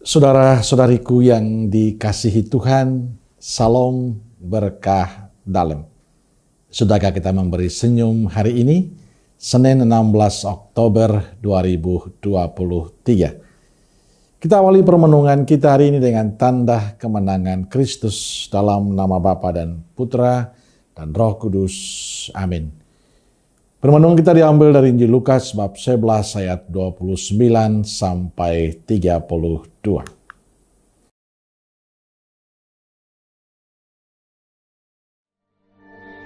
Saudara-saudariku yang dikasihi Tuhan, salam berkah dalam. Sudahkah kita memberi senyum hari ini, Senin 16 Oktober 2023. Kita awali permenungan kita hari ini dengan tanda kemenangan Kristus dalam nama Bapa dan Putra dan Roh Kudus. Amin. Permenungan kita diambil dari Injil Lukas bab 11 ayat 29 sampai 32.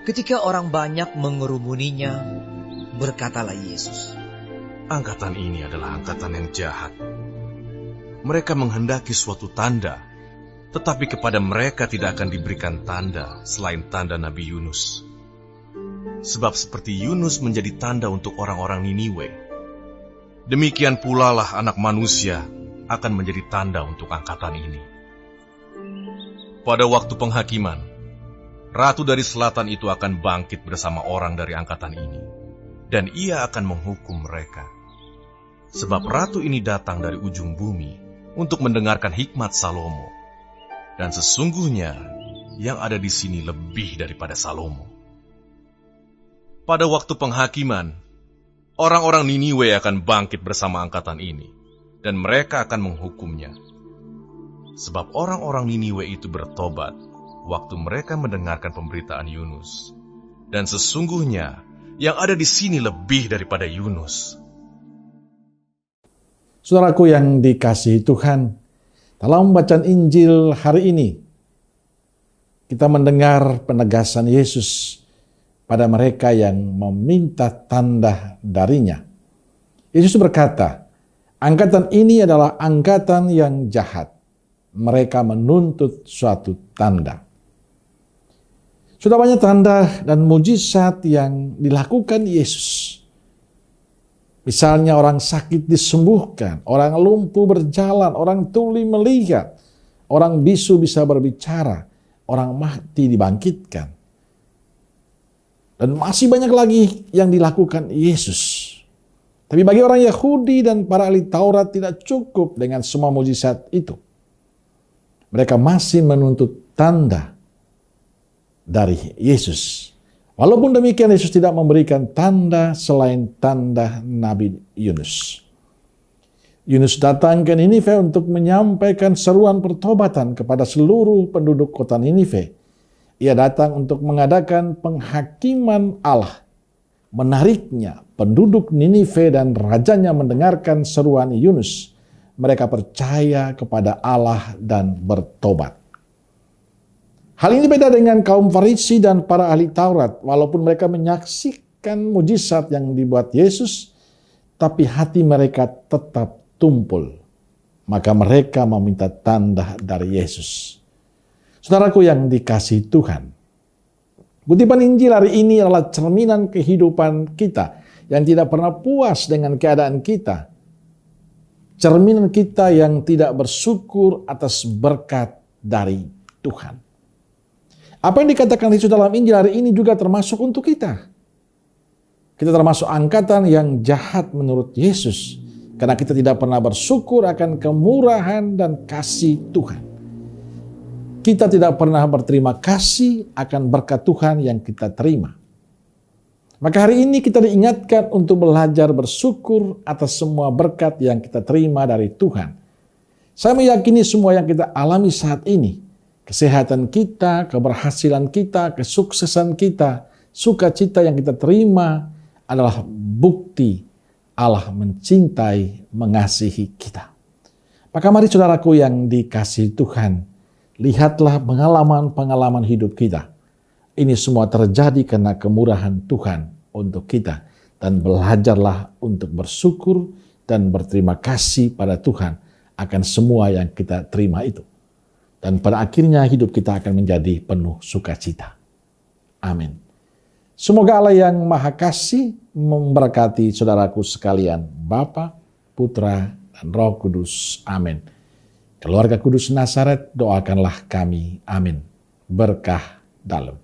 Ketika orang banyak mengerumuninya, berkatalah Yesus, "Angkatan ini adalah angkatan yang jahat. Mereka menghendaki suatu tanda, tetapi kepada mereka tidak akan diberikan tanda selain tanda Nabi Yunus. Sebab seperti Yunus menjadi tanda untuk orang-orang Niniwe, demikian pula lah Anak Manusia akan menjadi tanda untuk angkatan ini. Pada waktu penghakiman, Ratu dari Selatan itu akan bangkit bersama orang dari angkatan ini, dan ia akan menghukum mereka. Sebab Ratu ini datang dari ujung bumi untuk mendengarkan hikmat Salomo, dan sesungguhnya yang ada di sini lebih daripada Salomo. Pada waktu penghakiman, orang-orang Niniwe akan bangkit bersama angkatan ini, dan mereka akan menghukumnya. Sebab orang-orang Niniwe itu bertobat waktu mereka mendengarkan pemberitaan Yunus, dan sesungguhnya yang ada di sini lebih daripada Yunus." Saudaraku yang dikasihi Tuhan, dalam bacaan Injil hari ini, kita mendengar penegasan Yesus pada mereka yang meminta tanda darinya. Yesus berkata, angkatan ini adalah angkatan yang jahat. Mereka menuntut suatu tanda. Sudah banyak tanda dan mujizat yang dilakukan Yesus. Misalnya orang sakit disembuhkan, orang lumpuh berjalan, orang tuli melihat, orang bisu bisa berbicara, orang mati dibangkitkan. Dan masih banyak lagi yang dilakukan Yesus. Tapi bagi orang Yahudi dan para ahli Taurat tidak cukup dengan semua mujizat itu. Mereka masih menuntut tanda dari Yesus. Walaupun demikian, Yesus tidak memberikan tanda selain tanda Nabi Yunus. Yunus datang ke Ninive untuk menyampaikan seruan pertobatan kepada seluruh penduduk kota Ninive. Ia datang untuk mengadakan penghakiman Allah. Menariknya, penduduk Ninive dan rajanya mendengarkan seruan Yunus. Mereka percaya kepada Allah dan bertobat. Hal ini beda dengan kaum Farisi dan para ahli Taurat. Walaupun mereka menyaksikan mujizat yang dibuat Yesus, tapi hati mereka tetap tumpul. Maka mereka meminta tanda dari Yesus. Saudaraku yang dikasihi Tuhan, kutipan Injil hari ini adalah cerminan kehidupan kita yang tidak pernah puas dengan keadaan kita. Cerminan kita yang tidak bersyukur atas berkat dari Tuhan. Apa yang dikatakan Yesus dalam Injil hari ini juga termasuk untuk kita. Kita termasuk angkatan yang jahat menurut Yesus, karena kita tidak pernah bersyukur akan kemurahan dan kasih Tuhan. Kita tidak pernah berterima kasih akan berkat Tuhan yang kita terima. Maka hari ini kita diingatkan untuk belajar bersyukur atas semua berkat yang kita terima dari Tuhan. Saya meyakini semua yang kita alami saat ini, kesehatan kita, keberhasilan kita, kesuksesan kita, sukacita yang kita terima adalah bukti Allah mencintai, mengasihi kita. Maka mari saudaraku yang dikasihi Tuhan, lihatlah pengalaman-pengalaman hidup kita. Ini semua terjadi karena kemurahan Tuhan untuk kita. Dan belajarlah untuk bersyukur dan berterima kasih pada Tuhan akan semua yang kita terima itu. Dan pada akhirnya hidup kita akan menjadi penuh sukacita. Amin. Semoga Allah yang Maha Kasih memberkati saudaraku sekalian, Bapa, Putra, dan Roh Kudus. Amin. Keluarga Kudus Nazaret, doakanlah kami. Amin. Berkah dalam.